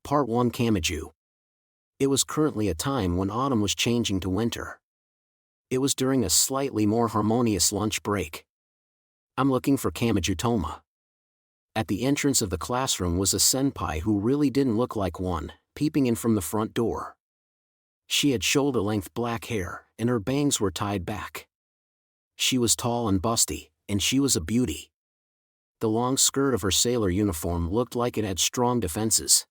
Part 1 Kamachi. It was currently a time when autumn was changing to winter. It was during a slightly more harmonious lunch break. I'm looking for Kamachi Toma. At the entrance of the classroom was a senpai who really didn't look like one, peeping in from the front door. She had shoulder-length black hair, and her bangs were tied back. She was tall and busty, and she was a beauty. The long skirt of her sailor uniform looked like it had strong defenses.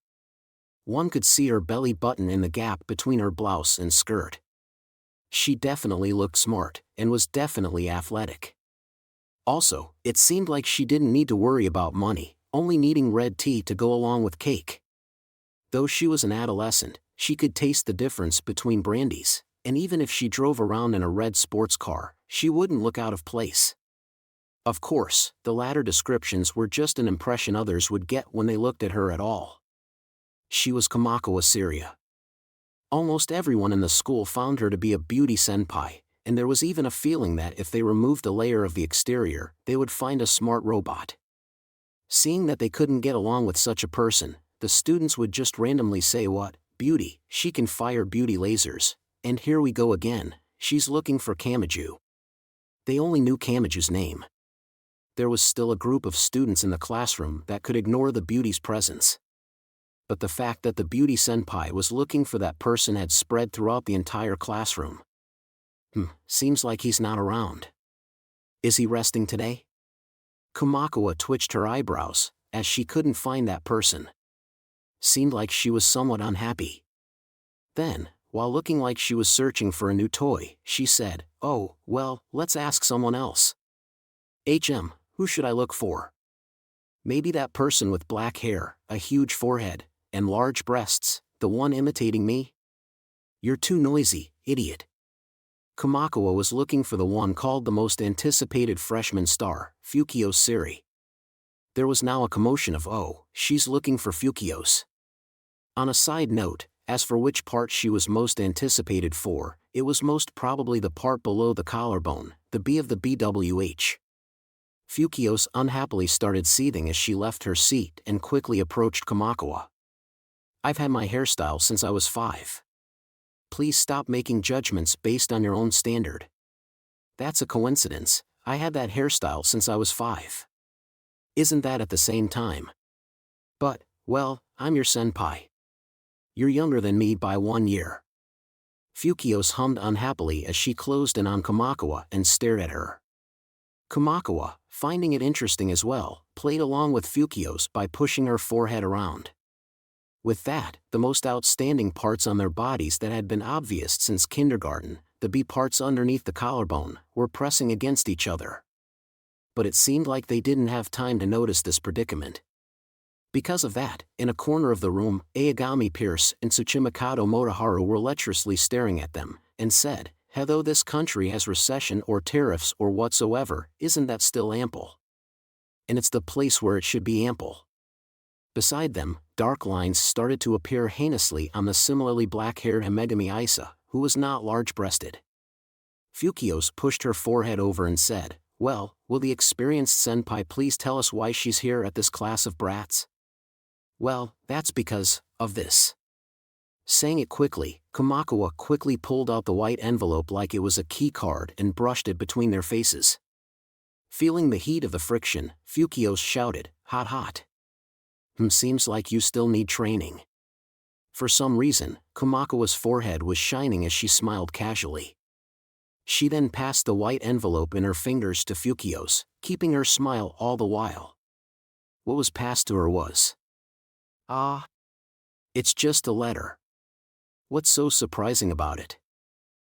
One could see her belly button in the gap between her blouse and skirt. She definitely looked smart, and was definitely athletic. Also, it seemed like she didn't need to worry about money, only needing red tea to go along with cake. Though she was an adolescent, she could taste the difference between brandies, and even if she drove around in a red sports car, she wouldn't look out of place. Of course, the latter descriptions were just an impression others would get when they looked at her at all. She was Kamachi Syria. Almost everyone in the school found her to be a beauty senpai, and there was even a feeling that if they removed a layer of the exterior, they would find a smart robot. Seeing that they couldn't get along with such a person, the students would just randomly say, "What, beauty, she can fire beauty lasers, and here we go again, she's looking for Kamachi." They only knew Kamachi's name. There was still a group of students in the classroom that could ignore the beauty's presence. But the fact that the beauty senpai was looking for that person had spread throughout the entire classroom. Seems like he's not around. Is he resting today? Kamachi twitched her eyebrows, as she couldn't find that person. Seemed like she was somewhat unhappy. Then, while looking like she was searching for a new toy, she said, "Oh, well, let's ask someone else. Who should I look for? Maybe that person with black hair, a huge forehead, and large breasts, the one imitating me? You're too noisy, idiot." Kamachi was looking for the one called the most anticipated freshman star, Fukiyo Siri. There was now a commotion of, "Oh, she's looking for Fukiyo's." On a side note, as for which part she was most anticipated for, it was most probably the part below the collarbone, the B of the BWH. Fukiyo unhappily started seething as she left her seat and quickly approached Kamachi. "I've had my hairstyle since I was 5. Please stop making judgments based on your own standard. That's a coincidence, I had that hairstyle since I was 5. Isn't that at the same time? But, well, I'm your senpai. You're younger than me by 1 year." Fukiyo hummed unhappily as she closed in on Kamachi and stared at her. Kamachi, finding it interesting as well, played along with Fukiyo by pushing her forehead around. With that, the most outstanding parts on their bodies that had been obvious since kindergarten, the B parts underneath the collarbone, were pressing against each other. But it seemed like they didn't have time to notice this predicament. Because of that, in a corner of the room, Aogami Pierce and Tsuchimikado Motoharu were lecherously staring at them, and said, "Though this country has recession or tariffs or whatsoever, isn't that still ample? And it's the place where it should be ample." Beside them, dark lines started to appear heinously on the similarly black-haired Himegami Isa, who was not large-breasted. Fukiyo pushed her forehead over and said, "Well, will the experienced senpai please tell us why she's here at this class of brats?" "Well, that's because of this." Saying it quickly, Kamachi quickly pulled out the white envelope like it was a key card and brushed it between their faces. Feeling the heat of the friction, Fukiyo shouted, "Hot hot. Seems like you still need training." For some reason, Kamachi's forehead was shining as she smiled casually. She then passed the white envelope in her fingers to Fukiyo, keeping her smile all the while. What was passed to her was, "Ah, it's just a letter. What's so surprising about it?"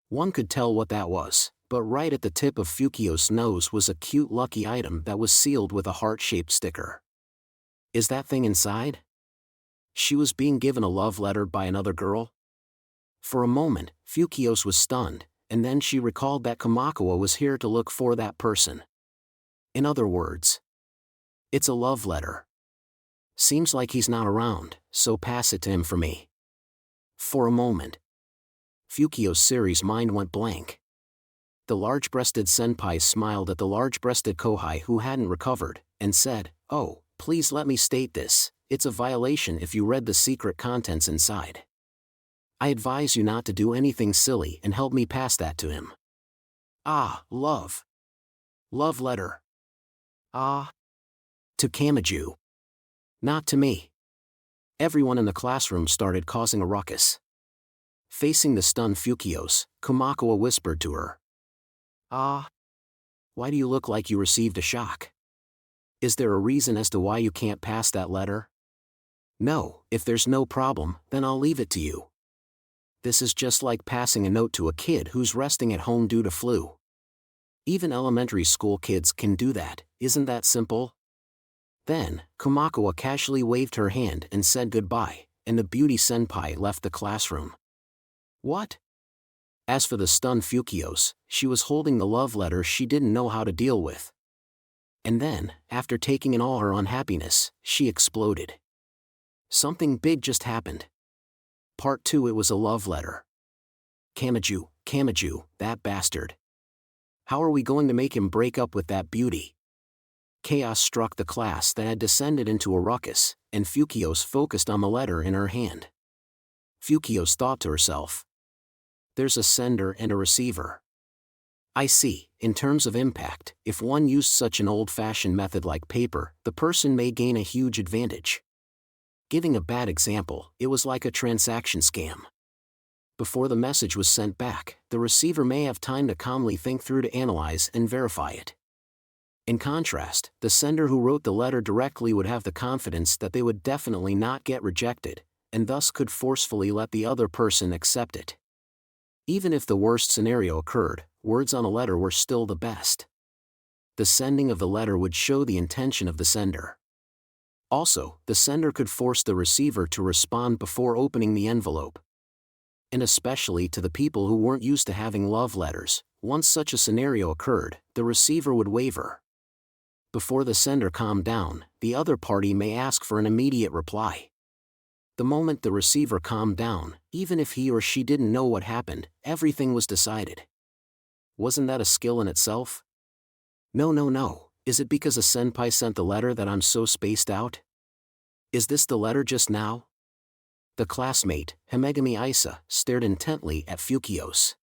One could tell what that was, but right at the tip of Fukiyo's nose was a cute lucky item that was sealed with a heart-shaped sticker. Is that thing inside? She was being given a love letter by another girl? For a moment, Fukiyo was stunned, and then she recalled that Kamachi was here to look for that person. In other words, it's a love letter. Seems like he's not around, so pass it to him for me. For a moment, Fukiyo Siri's mind went blank. The large-breasted senpai smiled at the large-breasted kohai who hadn't recovered, and said, "Oh, please let me state this, It's a violation if you read the secret contents inside. I advise you not to do anything silly and help me pass that to him. Ah, love. Love letter. Ah. To Kamachi. Not to me. Everyone in the classroom started causing a ruckus. Facing the stunned Fukios, Kumakoa whispered to her. Ah. Why do you look like you received a shock? Is there a reason as to why you can't pass that letter? No, if there's no problem, then I'll leave it to you. This is just like passing a note to a kid who's resting at home due to flu. Even elementary school kids can do that, isn't that simple? Then, Kumakoa casually waved her hand and said goodbye, and the beauty senpai left the classroom. What? As for the stunned Fukios, she was holding the love letter she didn't know how to deal with. And then, after taking in all her unhappiness, she exploded. Something big just happened. Part 2. It was a love letter. Kamachi, that bastard. How are we going to make him break up with that beauty? Chaos struck the class that had descended into a ruckus, and Fukios focused on the letter in her hand. Fukios thought to herself. There's a sender and a receiver. I see, in terms of impact, if one used such an old-fashioned method like paper, the person may gain a huge advantage. Giving a bad example, it was like a transaction scam. Before the message was sent back, the receiver may have time to calmly think through to analyze and verify it. In contrast, the sender who wrote the letter directly would have the confidence that they would definitely not get rejected, and thus could forcefully let the other person accept it. Even if the worst scenario occurred, words on a letter were still the best. The sending of the letter would show the intention of the sender. Also, the sender could force the receiver to respond before opening the envelope. And especially to the people who weren't used to having love letters, once such a scenario occurred, the receiver would waver. Before the sender calmed down, the other party may ask for an immediate reply. The moment the receiver calmed down, even if he or she didn't know what happened, everything was decided. Wasn't that a skill in itself? No. Is it because a senpai sent the letter that I'm so spaced out? Is this the letter just now? The classmate, Himegami Isa, stared intently at Fukios.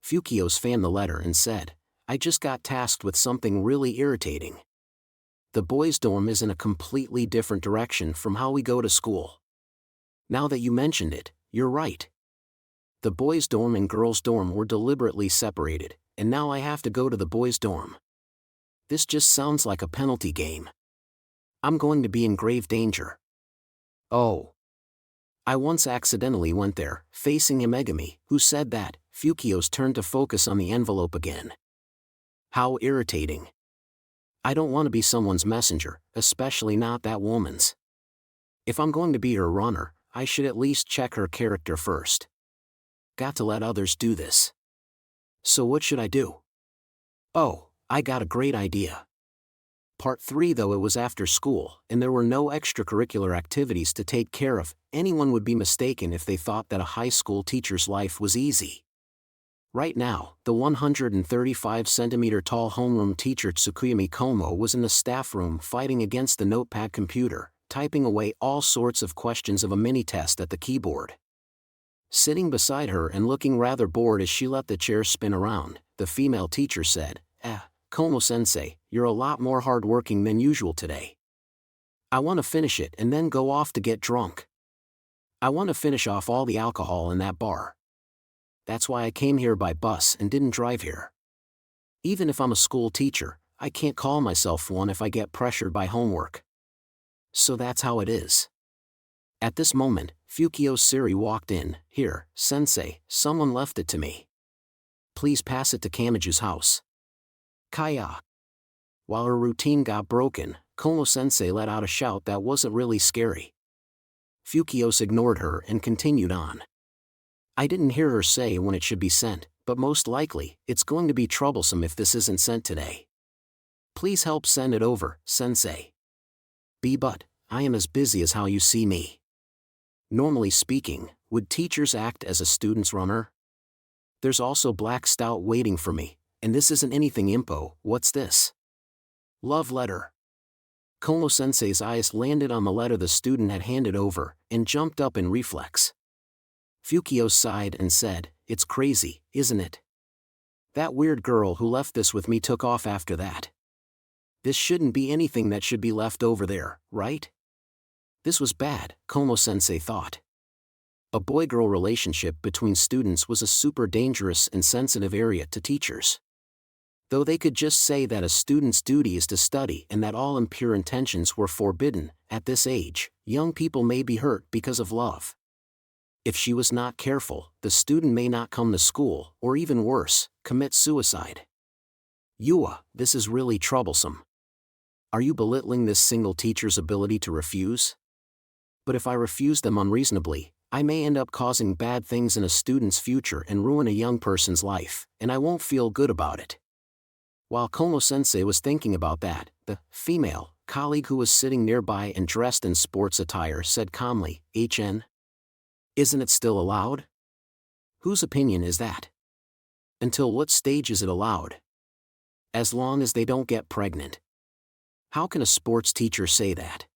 Fukios fanned the letter and said, I just got tasked with something really irritating. The boys' dorm is in a completely different direction from how we go to school. Now that you mentioned it, you're right. The boys' dorm and girls' dorm were deliberately separated, and now I have to go to the boys' dorm. This just sounds like a penalty game. I'm going to be in grave danger. Oh. I once accidentally went there, facing Himegami, who said that. Fukios turned to focus on the envelope again. How irritating. I don't want to be someone's messenger, especially not that woman's. If I'm going to be her runner, I should at least check her character first. Got to let others do this. So what should I do? Oh, I got a great idea. Part 3. Though it was after school, and there were no extracurricular activities to take care of, anyone would be mistaken if they thought that a high school teacher's life was easy. Right now, the 135-centimeter-tall homeroom teacher Tsukuyami Komo was in the staff room fighting against the notepad computer, typing away all sorts of questions of a mini-test at the keyboard. Sitting beside her and looking rather bored as she let the chair spin around, the female teacher said, Komo-sensei, you're a lot more hard-working than usual today. I want to finish it and then go off to get drunk. I want to finish off all the alcohol in that bar. That's why I came here by bus and didn't drive here. Even if I'm a school teacher, I can't call myself one if I get pressured by homework. So that's how it is. At this moment, Fukio Siri walked in. Here, sensei, someone left it to me. Please pass it to Kamaju's house. Kaya. While her routine got broken, Komo-sensei let out a shout that wasn't really scary. Fukios ignored her and continued on. I didn't hear her say when it should be sent, but most likely, it's going to be troublesome if this isn't sent today. Please help send it over, sensei. But I am as busy as how you see me. Normally speaking, would teachers act as a student's runner? There's also Black Stout waiting for me, and this isn't anything impo. What's this? Love letter. Kono-sensei's eyes landed on the letter the student had handed over, and jumped up in reflex. Fukio sighed and said, "It's crazy, isn't it? That weird girl who left this with me took off after that. This shouldn't be anything that should be left over there, right?" This was bad, Kono-sensei thought. A boy-girl relationship between students was a super dangerous and sensitive area to teachers. Though they could just say that a student's duty is to study and that all impure intentions were forbidden, at this age, young people may be hurt because of love. If she was not careful, the student may not come to school, or even worse, commit suicide. Yua, this is really troublesome. Are you belittling this single teacher's ability to refuse? But if I refuse them unreasonably, I may end up causing bad things in a student's future and ruin a young person's life, and I won't feel good about it. While Kono-sensei was thinking about that, the female colleague who was sitting nearby and dressed in sports attire said calmly, "HN? Isn't it still allowed? Whose opinion is that? Until what stage is it allowed? As long as they don't get pregnant. How can a sports teacher say that?"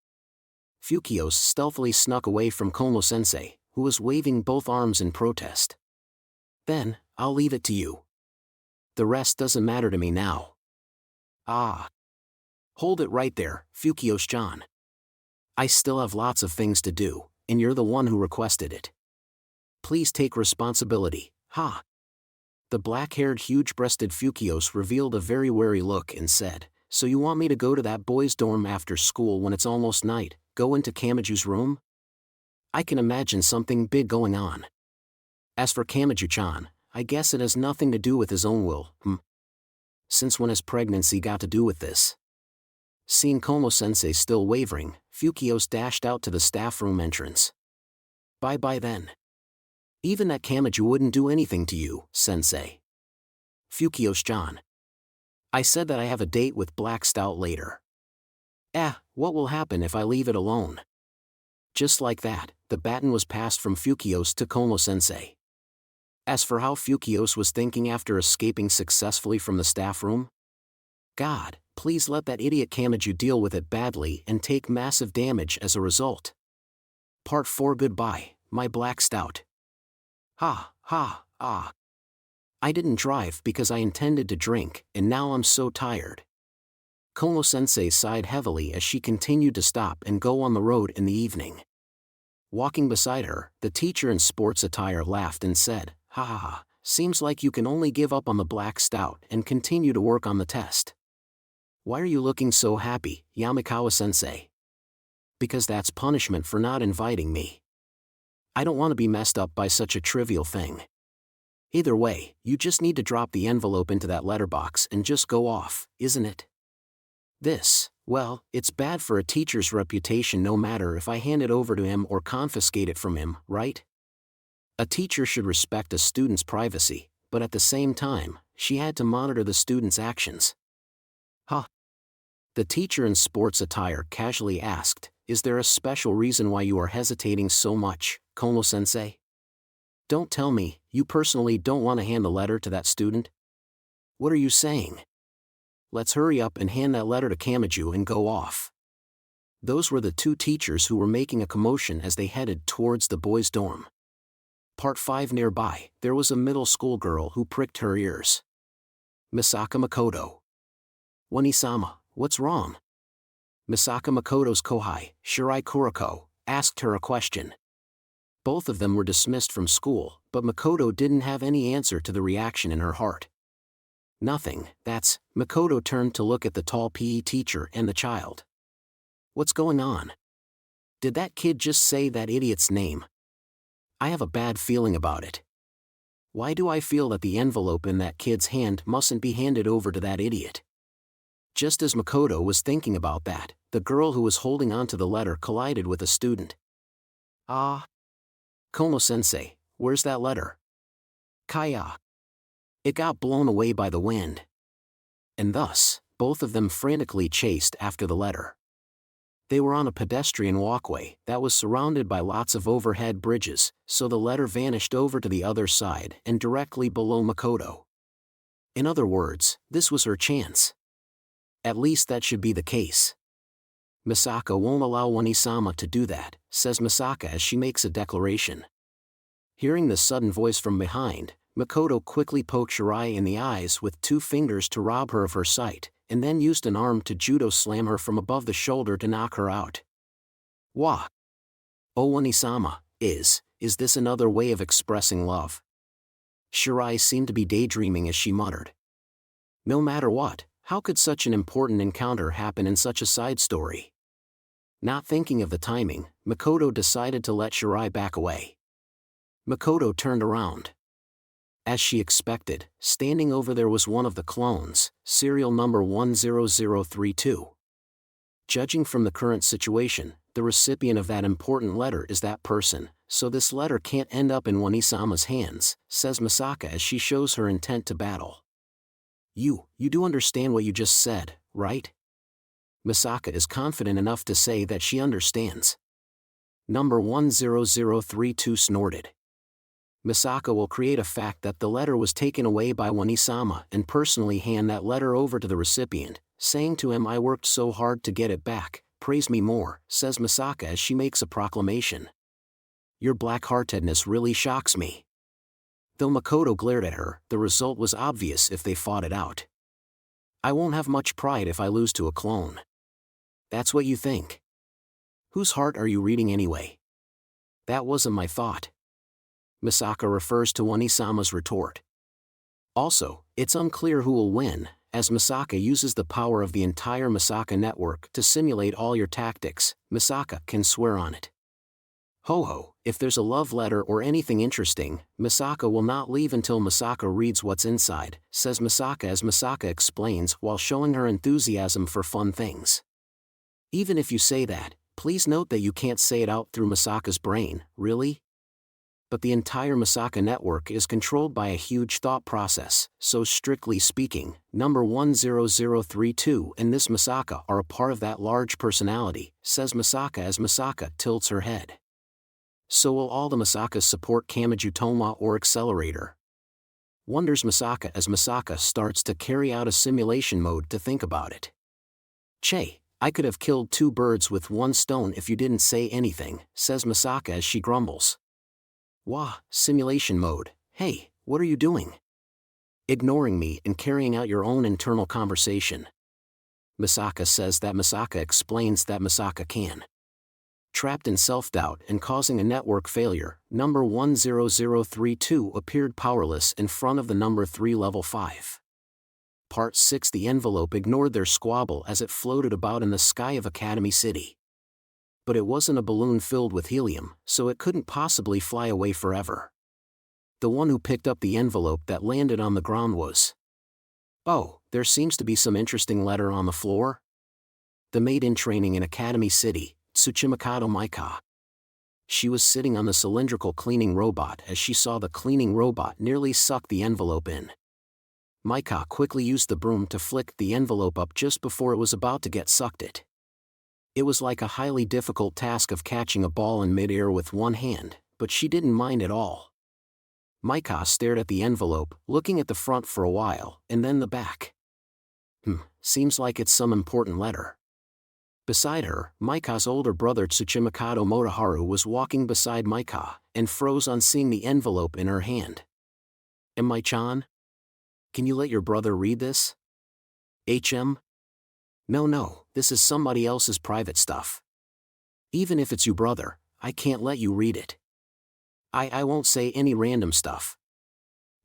Fukio stealthily snuck away from Kono-sensei, who was waving both arms in protest. "Then, I'll leave it to you. The rest doesn't matter to me now." "Ah. Hold it right there, Fukio-chan. I still have lots of things to do, and you're the one who requested it. Please take responsibility, ha." The black-haired huge-breasted Fukios revealed a very wary look and said, "So you want me to go to that boy's dorm after school when it's almost night, go into Kamaju's room? I can imagine something big going on. As for Kamaju-chan, I guess it has nothing to do with his own will, Since when has pregnancy got to do with this?" Seeing Kono-sensei still wavering, Fukios dashed out to the staff room entrance. "Bye-bye then. Even that Kamaju wouldn't do anything to you, sensei." "Fukios-chan. I said that I have a date with Black Stout later." What will happen if I leave it alone?" Just like that, the baton was passed from Fukios to Kono-sensei. As for how Fukios was thinking after escaping successfully from the staff room, "God, please let that idiot Kamaju deal with it badly and take massive damage as a result." Part 4. Goodbye, my Black Stout. Ha, ha, ah. I didn't drive because I intended to drink, and now I'm so tired. Kono-sensei sighed heavily as she continued to stop and go on the road in the evening. Walking beside her, the teacher in sports attire laughed and said, "Ha ha ha, seems like you can only give up on the Black Stout and continue to work on the test. Why are you looking so happy, Yamakawa-sensei?" "Because that's punishment for not inviting me. I don't want to be messed up by such a trivial thing. Either way, you just need to drop the envelope into that letterbox and just go off, isn't it? Well, it's bad for a teacher's reputation no matter if I hand it over to him or confiscate it from him, right? A teacher should respect a student's privacy, but at the same time, she had to monitor the student's actions." "Huh?" The teacher in sports attire casually asked, "Is there a special reason why you are hesitating so much, Kono-sensei? Don't tell me, you personally don't want to hand a letter to that student? What are you saying? Let's hurry up and hand that letter to Kamaju and go off." Those were the two teachers who were making a commotion as they headed towards the boys' dorm. Part 5. Nearby, there was a middle school girl who pricked her ears. "Misaka Makoto." "Wani-sama, what's wrong?" Misaka Makoto's kohai, Shirai Kuroko, asked her a question. Both of them were dismissed from school, but Makoto didn't have any answer to the reaction in her heart. "Nothing, that's." Makoto turned to look at the tall PE teacher and the child. "What's going on? Did that kid just say that idiot's name? I have a bad feeling about it. Why do I feel that the envelope in that kid's hand mustn't be handed over to that idiot?" Just as Makoto was thinking about that, the girl who was holding onto the letter collided with a student. "Ah. Kono-sensei, where's that letter?" "Kaya. It got blown away by the wind." And thus, both of them frantically chased after the letter. They were on a pedestrian walkway that was surrounded by lots of overhead bridges, so the letter vanished over to the other side and directly below Makoto. In other words, this was her chance. At least that should be the case. Misaka won't allow Onisama to do that, says Misaka as she makes a declaration. Hearing the sudden voice from behind, Makoto quickly poked Shirai in the eyes with 2 fingers to rob her of her sight, and then used an arm to judo slam her from above the shoulder to knock her out. Wah! Oh Onisama, is this another way of expressing love? Shirai seemed to be daydreaming as she muttered. No matter what, how could such an important encounter happen in such a side story? Not thinking of the timing, Makoto decided to let Shirai back away. Makoto turned around. As she expected, standing over there was one of the clones, serial number 10032. Judging from the current situation, the recipient of that important letter is that person, so this letter can't end up in Onisama's hands, says Misaka as she shows her intent to battle. You do understand what you just said, right? Misaka is confident enough to say that she understands. Number 10032 snorted. Misaka will create a fact that the letter was taken away by Onisama and personally hand that letter over to the recipient, saying to him, I worked so hard to get it back, praise me more, says Misaka as she makes a proclamation. Your black-heartedness really shocks me. Though Makoto glared at her, the result was obvious if they fought it out. I won't have much pride if I lose to a clone. That's what you think. Whose heart are you reading anyway? That wasn't my thought. Misaka refers to Onisama's retort. Also, it's unclear who will win, as Misaka uses the power of the entire Misaka network to simulate all your tactics. Misaka can swear on it. Ho, if there's a love letter or anything interesting, Misaka will not leave until Misaka reads what's inside, says Misaka as Misaka explains while showing her enthusiasm for fun things. Even if you say that, please note that you can't say it out through Misaka's brain, really? But the entire Misaka network is controlled by a huge thought process, so strictly speaking, number 10032 and this Misaka are a part of that large personality, says Misaka as Misaka tilts her head. So will all the Misakas support Kamachi Toma or Accelerator? Wonders Misaka as Misaka starts to carry out a simulation mode to think about it. Che, I could have killed 2 birds with 1 stone if you didn't say anything, says Misaka as she grumbles. Wah, simulation mode, hey, what are you doing? Ignoring me and carrying out your own internal conversation. Misaka says that Misaka explains that Misaka can. Trapped in self-doubt and causing a network failure, number 10032 appeared powerless in front of the number 3 level 5. Part 6. The envelope ignored their squabble as it floated about in the sky of Academy City. But it wasn't a balloon filled with helium, so it couldn't possibly fly away forever. The one who picked up the envelope that landed on the ground was. Oh, there seems to be some interesting letter on the floor. The maid in training in Academy City, Tsuchimikado Maika. She was sitting on the cylindrical cleaning robot as she saw the cleaning robot nearly suck the envelope in. Maika quickly used the broom to flick the envelope up just before it was about to get sucked it. It was like a highly difficult task of catching a ball in mid-air with one hand, but she didn't mind at all. Maika stared at the envelope, looking at the front for a while, and then the back. Seems like it's some important letter. Beside her, Maika's older brother Tsuchimikado Motoharu was walking beside Maika, and froze on seeing the envelope in her hand. Mai-chan? Can you let your brother read this? HM? No, this is somebody else's private stuff. Even if it's your brother, I can't let you read it. I won't say any random stuff.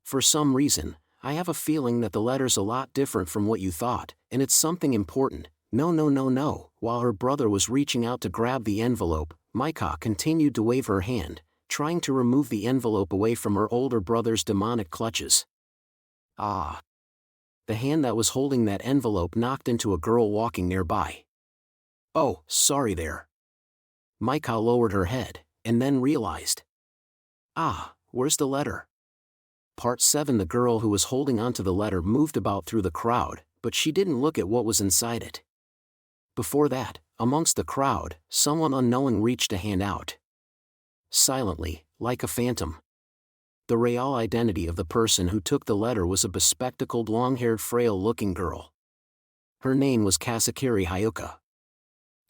For some reason, I have a feeling that the letter's a lot different from what you thought, and it's something important. No. While her brother was reaching out to grab the envelope, Maika continued to wave her hand, trying to remove the envelope away from her older brother's demonic clutches. Ah. The hand that was holding that envelope knocked into a girl walking nearby. Oh, sorry there. Maika lowered her head, and then realized. Ah, where's the letter? Part 7. The girl who was holding onto the letter moved about through the crowd, but she didn't look at what was inside it. Before that, amongst the crowd, someone unknowing reached a hand out. Silently, like a phantom. The real identity of the person who took the letter was a bespectacled long-haired frail-looking girl. Her name was Kasakiri Hyuka.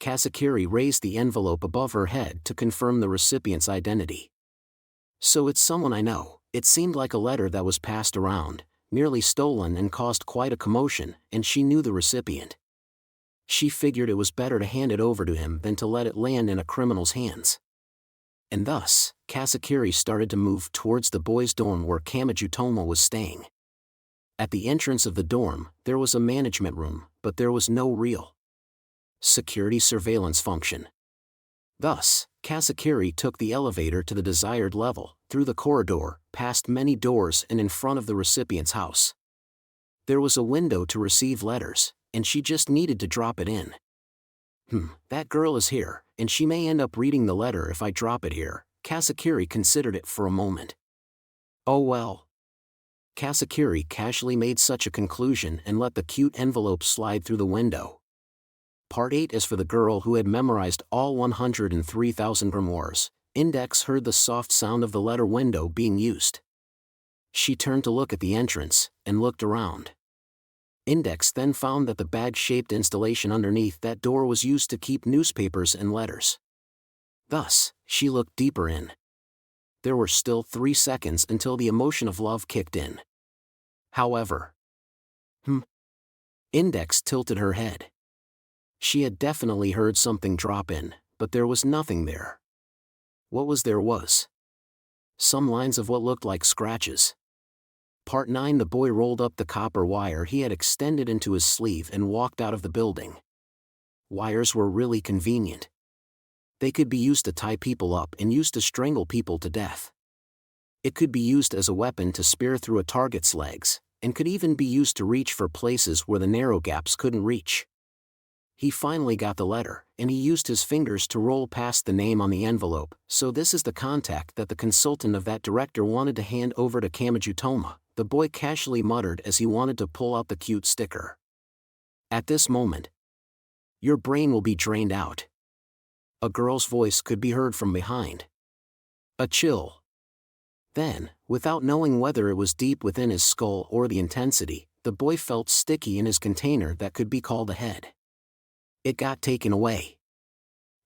Kazakiri raised the envelope above her head to confirm the recipient's identity. So it's someone I know. It seemed like a letter that was passed around, nearly stolen and caused quite a commotion, and she knew the recipient. She figured it was better to hand it over to him than to let it land in a criminal's hands. And thus, Kazakiri started to move towards the boys' dorm where Kamachi was staying. At the entrance of the dorm, there was a management room, but there was no real security surveillance function. Thus, Kazakiri took the elevator to the desired level, through the corridor, past many doors and in front of the recipient's house. There was a window to receive letters, and she just needed to drop it in. That girl is here, and she may end up reading the letter if I drop it here. Kazakiri considered it for a moment. Oh well. Kazakiri casually made such a conclusion and let the cute envelope slide through the window. Part 8 is for the girl who had memorized all 103,000 grimoires. Index heard the soft sound of the letter window being used. She turned to look at the entrance, and looked around. Index then found that the bag-shaped installation underneath that door was used to keep newspapers and letters. Thus, she looked deeper in. There were still 3 seconds until the emotion of love kicked in. However, Index tilted her head. She had definitely heard something drop in, but there was nothing there. What was there was some lines of what looked like scratches. Part 9. The boy rolled up the copper wire he had extended into his sleeve and walked out of the building. Wires were really convenient. They could be used to tie people up and used to strangle people to death. It could be used as a weapon to spear through a target's legs, and could even be used to reach for places where the narrow gaps couldn't reach. He finally got the letter, and he used his fingers to roll past the name on the envelope. So this is the contact that the consultant of that director wanted to hand over to Kamachi, the boy casually muttered as he wanted to pull out the cute sticker. At this moment, your brain will be drained out. A girl's voice could be heard from behind. A chill. Then, without knowing whether it was deep within his skull or the intensity, the boy felt sticky in his container that could be called a head. It got taken away.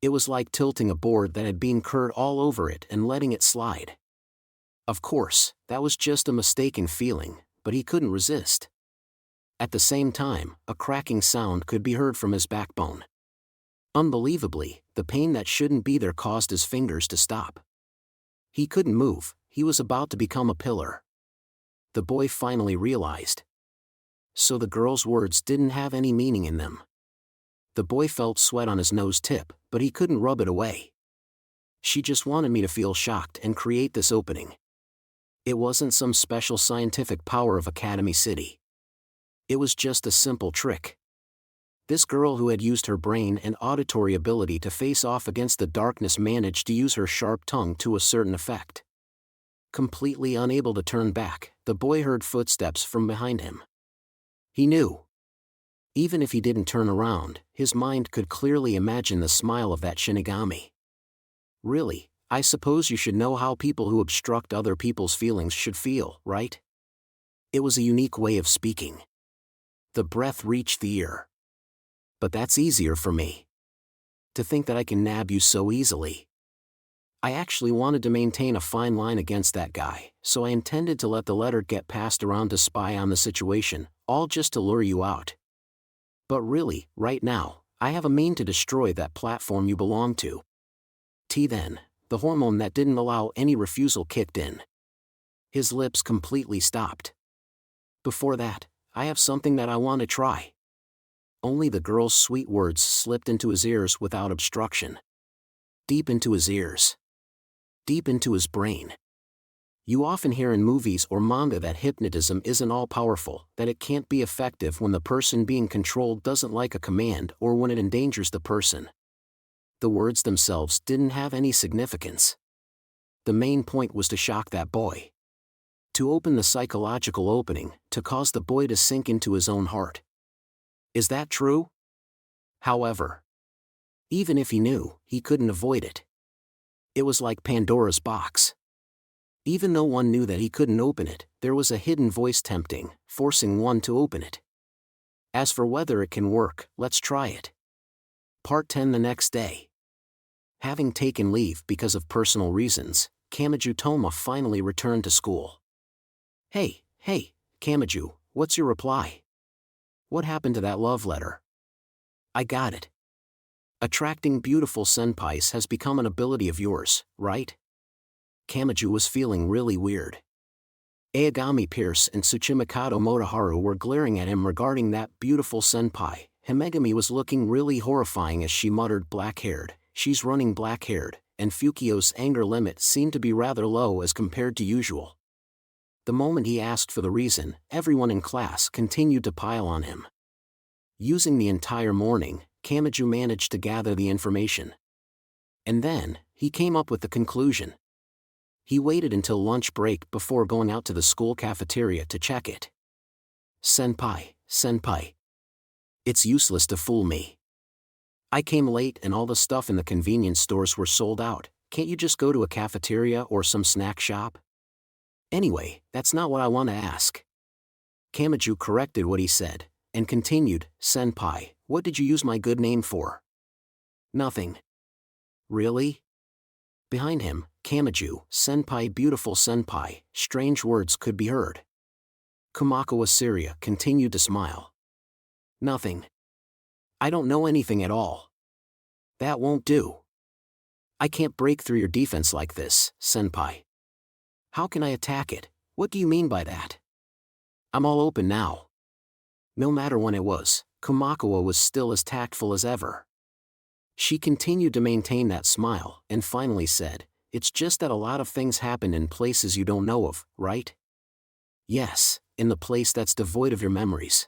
It was like tilting a board that had been curd all over it and letting it slide. Of course, that was just a mistaken feeling, but he couldn't resist. At the same time, a cracking sound could be heard from his backbone. Unbelievably, the pain that shouldn't be there caused his fingers to stop. He couldn't move, he was about to become a pillar. The boy finally realized. So the girl's words didn't have any meaning in them. The boy felt sweat on his nose tip, but he couldn't rub it away. She just wanted me to feel shocked and create this opening. It wasn't some special scientific power of Academy City. It was just a simple trick. This girl who had used her brain and auditory ability to face off against the darkness managed to use her sharp tongue to a certain effect. Completely unable to turn back, the boy heard footsteps from behind him. He knew. Even if he didn't turn around, his mind could clearly imagine the smile of that Shinigami. Really, I suppose you should know how people who obstruct other people's feelings should feel, right? It was a unique way of speaking. The breath reached the ear. But that's easier for me. To think that I can nab you so easily. I actually wanted to maintain a fine line against that guy, so I intended to let the letter get passed around to spy on the situation, all just to lure you out. But really, right now, I have a mean to destroy that platform you belong to. Then, the hormone that didn't allow any refusal kicked in. His lips completely stopped. Before that, I have something that I want to try. Only the girl's sweet words slipped into his ears without obstruction. Deep into his ears. Deep into his brain. You often hear in movies or manga that hypnotism isn't all-powerful, that it can't be effective when the person being controlled doesn't like a command or when it endangers the person. The words themselves didn't have any significance. The main point was to shock that boy. To open the psychological opening, to cause the boy to sink into his own heart. Is that true? However, even if he knew, he couldn't avoid it. It was like Pandora's box. Even though one knew that he couldn't open it, there was a hidden voice tempting, forcing one to open it. As for whether it can work, let's try it. Part 10 the next day. Having taken leave because of personal reasons, Kamachi Toma finally returned to school. Hey, Kamachi, what's your reply? What happened to that love letter? I got it. Attracting beautiful senpais has become an ability of yours, right? Kamachi was feeling really weird. Aogami Pierce and Tsuchimikado Motoharu were glaring at him regarding that beautiful senpai. Himegami was looking really horrifying as she muttered black-haired, she's running black-haired, and Fukio's anger limit seemed to be rather low as compared to usual. The moment he asked for the reason, everyone in class continued to pile on him. Using the entire morning, Kamachi managed to gather the information. And then, he came up with the conclusion. He waited until lunch break before going out to the school cafeteria to check it. Senpai. It's useless to fool me. I came late and all the stuff in the convenience stores were sold out. Can't you just go to a cafeteria or some snack shop? Anyway, that's not what I want to ask. Kamachi corrected what he said, and continued, Senpai, what did you use my good name for? Nothing. Really? Behind him, Kamachi, Senpai, beautiful senpai, strange words could be heard. Kumakawa Syria continued to smile. Nothing. I don't know anything at all. That won't do. I can't break through your defense like this, senpai. How can I attack it? What do you mean by that? I'm all open now. No matter when it was, Kumakawa was still as tactful as ever. She continued to maintain that smile and finally said, it's just that a lot of things happen in places you don't know of, right? Yes, in the place that's devoid of your memories.